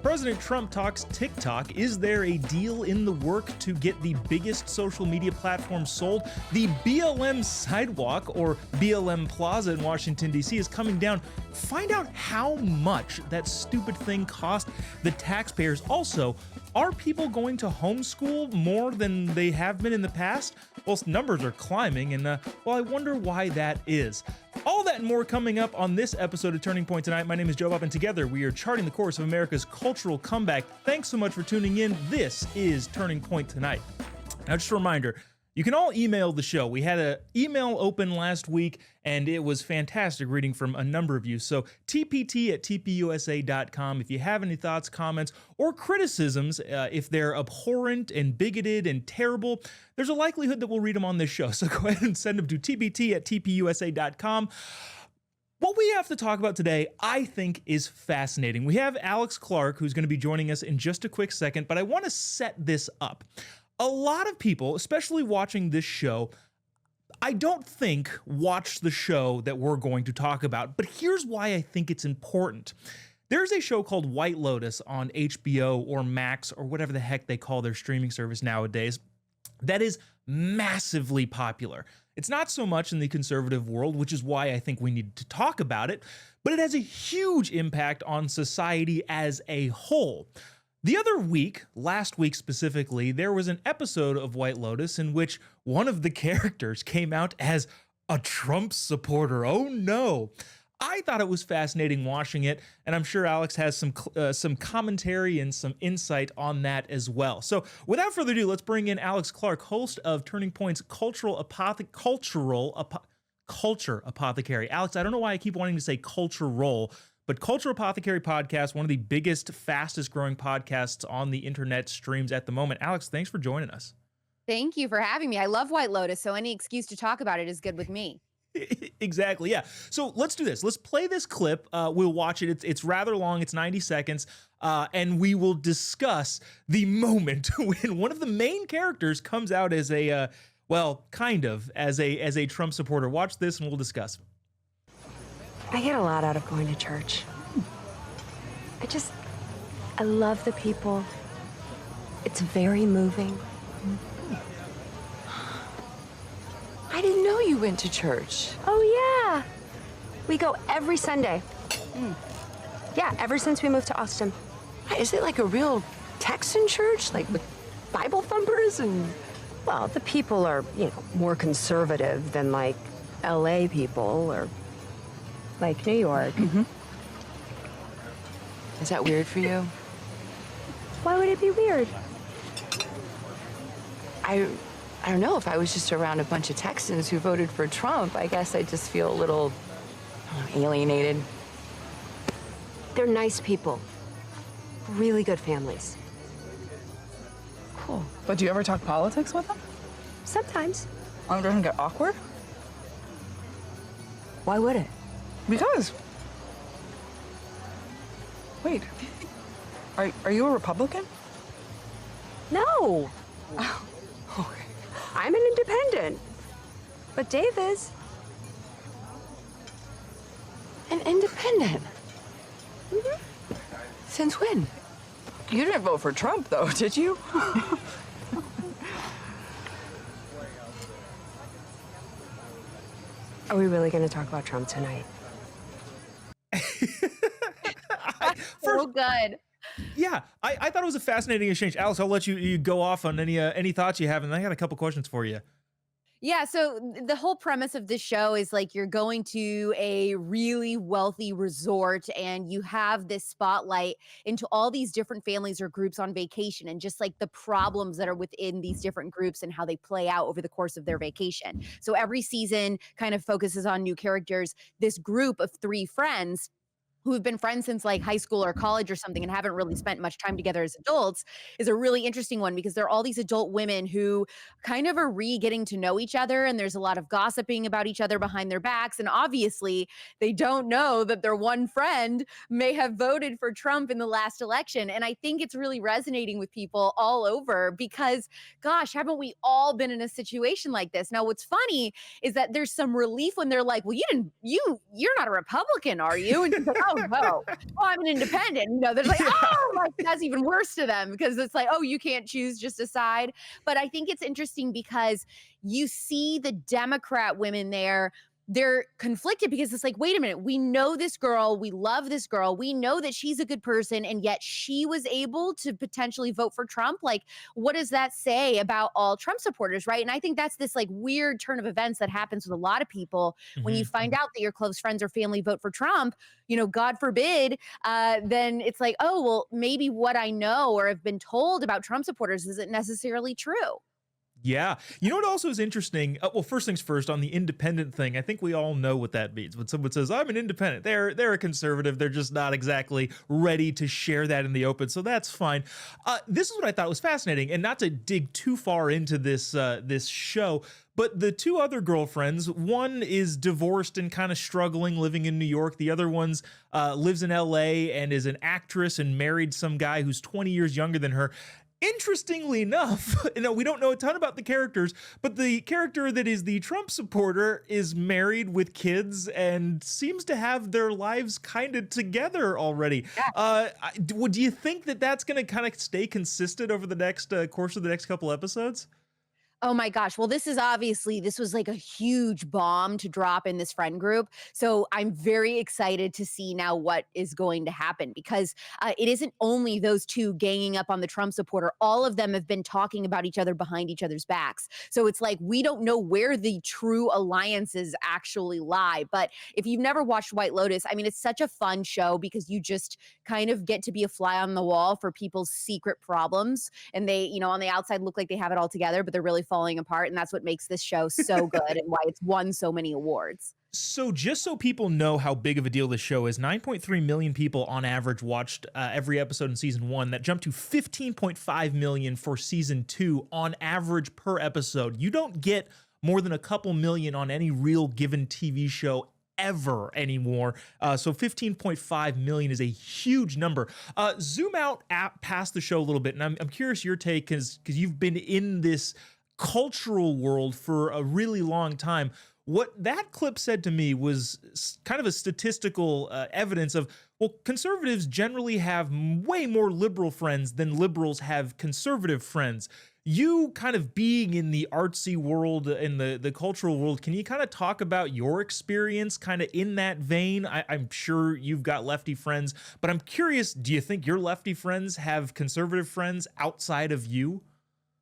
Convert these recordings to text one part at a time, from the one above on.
President Trump talks TikTok. Is there a deal in the work to get the biggest social media platform sold? The BLM Sidewalk, or BLM Plaza in Washington, D.C. is coming down. Find out how much that stupid thing cost the taxpayers. Also, are people going to homeschool more than they have been in the past? Well, numbers are climbing, and I wonder why that is. All that and more coming up on this episode of Turning Point Tonight. My name is Joe Bob, and together we are charting the course of America's cultural comeback. Thanks so much for tuning in. This is Turning Point Tonight. Now, just a reminder, you can all email the show. We had an email open last week, and it was fantastic reading from a number of you. So tpt@tpusa.com if you have any thoughts, comments, or criticisms. If they're abhorrent and bigoted and terrible, there's a likelihood that we'll read them on this show. So go ahead and send them to tpt@tpusa.com. What we have to talk about today, I think, is fascinating. We have Alex Clark, who's going to be joining us in just a quick second, but I want to set this up. A lot of people, especially watching this show, I don't think watch the show that we're going to talk about, but here's why I think it's important. There's a show called White Lotus on HBO or Max or whatever the heck they call their streaming service nowadays that is massively popular. It's not so much in the conservative world, which is why I think we need to talk about it, but it has a huge impact on society as a whole. The other week, last week specifically, there was an episode of White Lotus in which one of the characters came out as a Trump supporter. Oh no. I thought it was fascinating watching it, and I'm sure Alex has some commentary and some insight on that as well. So without further ado, let's bring in Alex Clark, host of Turning Point's Culture Apothecary. Alex, I don't know why I keep wanting to say cultural, but Culture Apothecary podcast, one of the biggest, fastest growing podcasts on the internet streams at the moment. Alex, thanks for joining us. Thank you for having me. I love White Lotus, so any excuse to talk about it is good with me. Exactly, yeah. So let's do this. Let's play this clip. We'll watch it. It's rather long. It's 90 seconds. And we will discuss the moment when one of the main characters comes out as a, kind of as a Trump supporter. Watch this and we'll discuss. I get a lot out of going to church. I love the people. It's very moving. I didn't know you went to church. Oh, yeah. We go every Sunday. Yeah, ever since we moved to Austin. Is it like a real Texan church? Like with Bible thumpers and... Well, the people are, more conservative than like LA people or like New York. Mm-hmm. Is that weird for you? Why would it be weird? I don't know. If I was just around a bunch of Texans who voted for Trump, I guess I'd just feel a little alienated. They're nice people. Really good families. Cool. But do you ever talk politics with them? Sometimes. It doesn't get awkward? Why would it? Because. Wait. Are you a Republican? No. Oh, okay. I'm an independent. But Dave is. An independent? Mm-hmm. Since when? You didn't vote for Trump, though, did you? Are we really going to talk about Trump tonight? So good. Yeah, I thought it was a fascinating exchange. Alex, I'll let you go off on any thoughts you have, and I got a couple questions for you. Yeah, so the whole premise of this show is like you're going to a really wealthy resort and you have this spotlight into all these different families or groups on vacation and just like the problems that are within these different groups and how they play out over the course of their vacation. So every season kind of focuses on new characters. This group of 3 friends who have been friends since like high school or college or something and haven't really spent much time together as adults is a really interesting one because there are all these adult women who kind of are getting to know each other, and there's a lot of gossiping about each other behind their backs, and obviously they don't know that their one friend may have voted for Trump in the last election. And I think it's really resonating with people all over because, gosh, haven't we all been in a situation like this? Now, what's funny is that there's some relief when they're like, well, you're not a Republican, are you? And she's like, oh, don't vote. Oh, I'm an independent. They're like, oh, like that's even worse to them because it's like, oh, you can't choose, just decide. But I think it's interesting because you see the Democrat women there, they're conflicted because it's like, wait a minute, we know this girl, we love this girl, we know that she's a good person, and yet she was able to potentially vote for Trump. Like, what does that say about all Trump supporters, right? And I think that's this like weird turn of events that happens with a lot of people when you find out that your close friends or family vote for Trump, God forbid, then it's like, oh, well, maybe what I know or have been told about Trump supporters isn't necessarily true. Yeah. You know what also is interesting? Well, first things first, on the independent thing, I think we all know what that means. When someone says, I'm an independent, they're a conservative. They're just not exactly ready to share that in the open. So that's fine. This is what I thought was fascinating, and not to dig too far into this show, but the two other girlfriends, one is divorced and kind of struggling, living in New York. The other one's lives in LA and is an actress and married some guy who's 20 years younger than her. Interestingly enough, we don't know a ton about the characters, but the character that is the Trump supporter is married with kids and seems to have their lives kind of together already. Yeah. Do you think that that's going to kind of stay consistent over the next course of the next couple episodes? Oh my gosh. Well, this was like a huge bomb to drop in this friend group. So I'm very excited to see now what is going to happen because it isn't only those two ganging up on the Trump supporter. All of them have been talking about each other behind each other's backs. So it's like, we don't know where the true alliances actually lie. But if you've never watched White Lotus, I mean, it's such a fun show because you just kind of get to be a fly on the wall for people's secret problems. And they, on the outside look like they have it all together, but they're really falling apart, and that's what makes this show so good and why it's won so many awards. So just so people know how big of a deal this show is, 9.3 million people on average watched every episode in season 1. That jumped to 15.5 million for season 2 on average per episode. You don't get more than a couple million on any real given TV show ever anymore. So 15.5 million is a huge number. Zoom out past the show a little bit, and I'm curious your take because you've been in this cultural world for a really long time. What that clip said to me was kind of a statistical evidence of, well, conservatives generally have way more liberal friends than liberals have conservative friends. You kind of being in the artsy world, in the cultural world, can you kind of talk about your experience kind of in that vein? I'm sure you've got lefty friends, but I'm curious, do you think your lefty friends have conservative friends outside of you?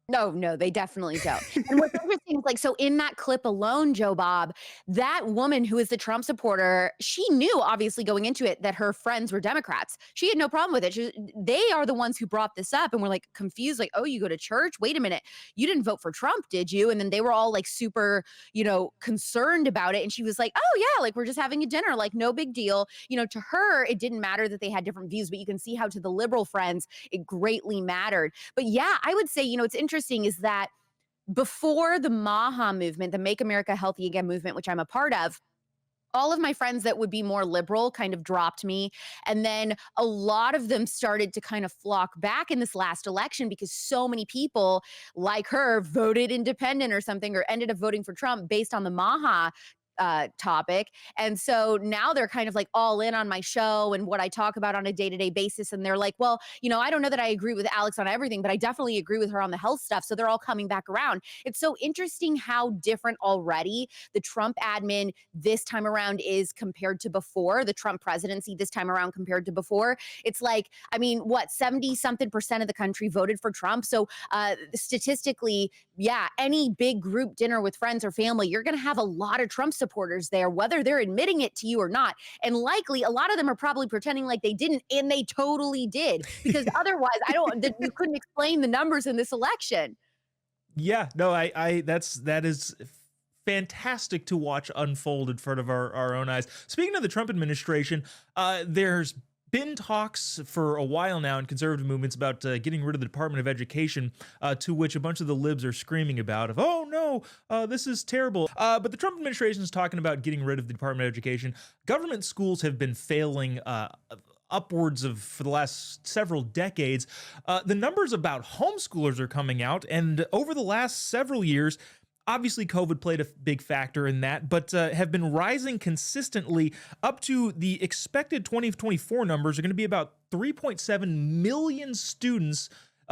No, they definitely don't. And what's interesting is like, so in that clip alone, Joe Bob, that woman who is the Trump supporter, she knew obviously going into it that her friends were Democrats. She had no problem with it. They are the ones who brought this up and were like confused, like, oh, you go to church? Wait a minute. You didn't vote for Trump, did you? And then they were all like super, concerned about it. And she was like, oh yeah, like we're just having a dinner, like no big deal. To her, it didn't matter that they had different views, but you can see how to the liberal friends, it greatly mattered. But yeah, I would say, it's interesting is that before the MAHA movement, the Make America Healthy Again movement, which I'm a part of, all of my friends that would be more liberal kind of dropped me. And then a lot of them started to kind of flock back in this last election because so many people like her voted independent or something, or ended up voting for Trump based on the MAHA topic. And so now they're kind of like all in on my show and what I talk about on a day-to-day basis. And they're like, well, I don't know that I agree with Alex on everything, but I definitely agree with her on the health stuff. So they're all coming back around. It's so interesting how different already the Trump admin this time around is compared to before, the Trump presidency this time around compared to before. It's like, 70-something% of the country voted for Trump. So statistically, yeah, any big group dinner with friends or family, you're going to have a lot of Trump supporters there, whether they're admitting it to you or not. And likely a lot of them are probably pretending like they didn't, and they totally did, because otherwise you couldn't explain the numbers in this election. Yeah, no, that is fantastic to watch unfold in front of our own eyes. Speaking of the Trump administration, there's been talks for a while now in conservative movements about getting rid of the Department of Education, to which a bunch of the libs are screaming about of, oh no, this is terrible. But the Trump administration is talking about getting rid of the Department of Education. Government schools have been failing upwards of for the last several decades. The numbers about homeschoolers are coming out, and over the last several years, Obviously, COVID played a big factor in that, but have been rising consistently up to the expected 2024 numbers are going to be about 3.7 million students.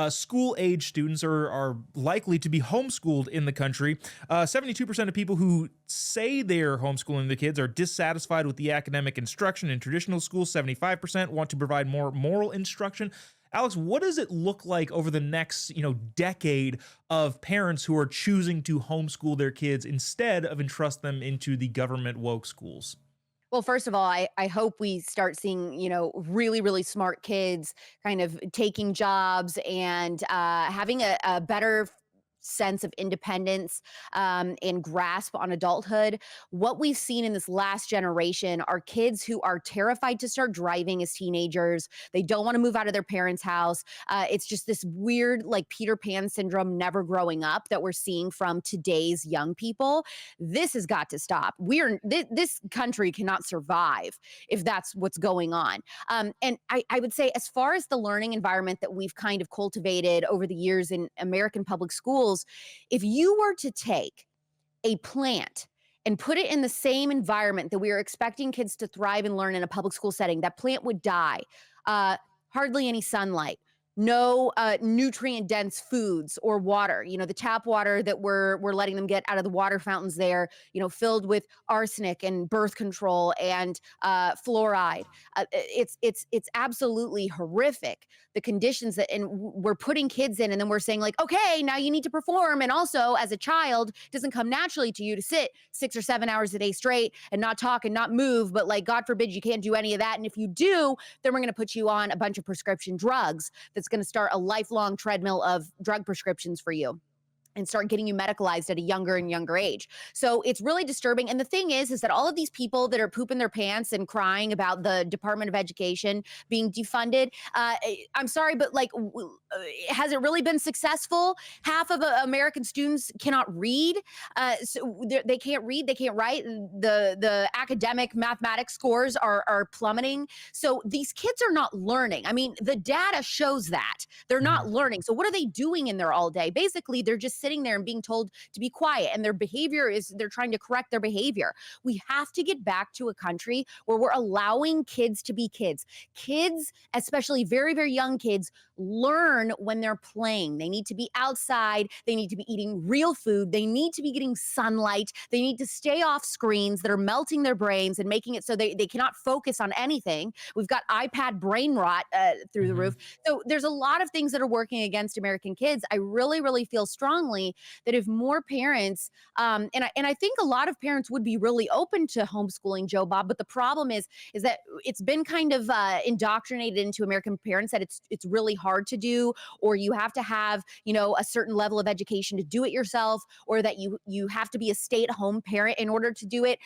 School-age students are likely to be homeschooled in the country. 72% of people who say they're homeschooling the kids are dissatisfied with the academic instruction in traditional schools. 75% want to provide more moral instruction. Alex, what does it look like over the next, decade of parents who are choosing to homeschool their kids instead of entrust them into the government woke schools? Well, first of all, I hope we start seeing, really, really smart kids kind of taking jobs and having a better sense of independence and grasp on adulthood. What we've seen in this last generation are kids who are terrified to start driving as teenagers. They don't want to move out of their parents' house. It's just this weird, like Peter Pan syndrome, never growing up that we're seeing from today's young people. This has got to stop. This country cannot survive if that's what's going on. And I would say, as far as the learning environment that we've kind of cultivated over the years in American public schools, if you were to take a plant and put it in the same environment that we are expecting kids to thrive and learn in a public school setting, that plant would die. Hardly any sunlight, no nutrient-dense foods or water. The tap water that we're letting them get out of the water fountains there, filled with arsenic and birth control and fluoride. It's absolutely horrific, the conditions that and we're putting kids in, and then we're saying like, okay, now you need to perform. And also, as a child, it doesn't come naturally to you to sit 6 or 7 hours a day straight and not talk and not move. But like, God forbid, you can't do any of that. And if you do, then we're going to put you on a bunch of prescription drugs. That's going to start a lifelong treadmill of drug prescriptions for you and start getting you medicalized at a younger and younger age. So it's really disturbing. And the thing is that all of these people that are pooping their pants and crying about the Department of Education being defunded, I'm sorry, but has it really been successful? Half of American students cannot read. So they can't read, they can't write. The academic mathematics scores are plummeting. So these kids are not learning. I mean, the data shows that they're not learning. So what are they doing in there all day? Basically, they're just sitting there and being told to be quiet, and their behavior is they're trying to correct their behavior. We have to get back to a country where we're allowing kids to be kids. Kids, especially very, very young kids, learn when they're playing. They need to be outside. They need to be eating real food. They need to be getting sunlight. They need to stay off screens that are melting their brains and making it so they cannot focus on anything. We've got iPad brain rot through the roof. So there's a lot of things that are working against American kids. I really, really feel strongly that if more parents, and I think a lot of parents would be really open to homeschooling, Joe Bob, but the problem is that it's been kind of indoctrinated into American parents that it's really hard to do, or you have to have, a certain level of education to do it yourself, or that you have to be a stay-at-home parent in order to do it.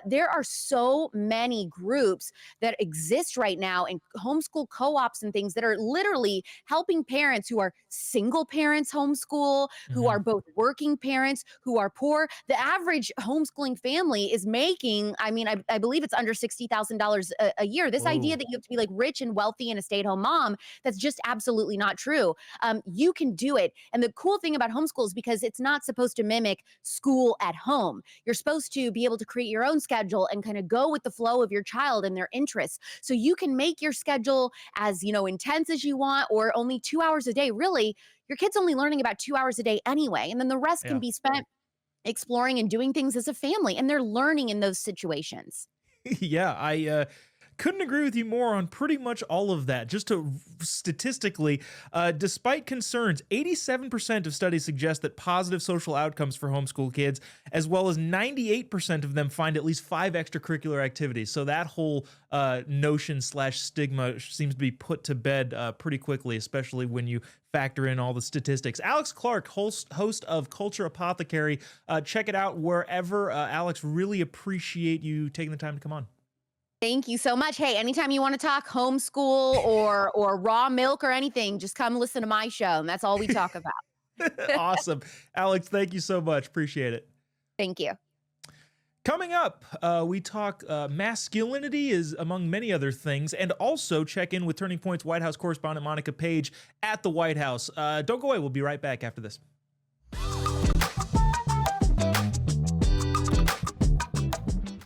There are so many groups that exist right now in homeschool co-ops and things that are literally helping parents who are single parents homeschool, who are both working parents, who are poor. The average homeschooling family is making, I believe it's under $60,000 a year. This idea that you have to be like rich and wealthy and a stay-at-home mom, that's just absolutely not true. You can do it. And the cool thing about homeschool is because it's not supposed to mimic school at home. You're supposed to be able to create your own schedule and kind of go with the flow of your child and their interests. So you can make your schedule as, intense as you want, or only 2 hours a day. Really, your kid's only learning about 2 hours a day anyway. And then the rest can be spent exploring and doing things as a family. And they're learning in those situations. Yeah, I couldn't agree with you more on pretty much all of that. Just to statistically, despite concerns, 87% of studies suggest that positive social outcomes for homeschool kids, as well as 98% of them find at least 5 extracurricular activities. So that whole notion/stigma seems to be put to bed pretty quickly, especially when you factor in all the statistics. Alex Clark, host of Culture Apothecary. Check it out wherever. Alex, really appreciate you taking the time to come on. Thank you so much. Hey, anytime you want to talk homeschool or raw milk or anything, just come listen to my show. And that's all we talk about. Awesome. Alex, thank you so much. Appreciate it. Thank you. Coming up, we talk masculinity is among many other things, and also check in with Turning Point's White House correspondent Monica Page at the White House. Don't go away. We'll be right back after this.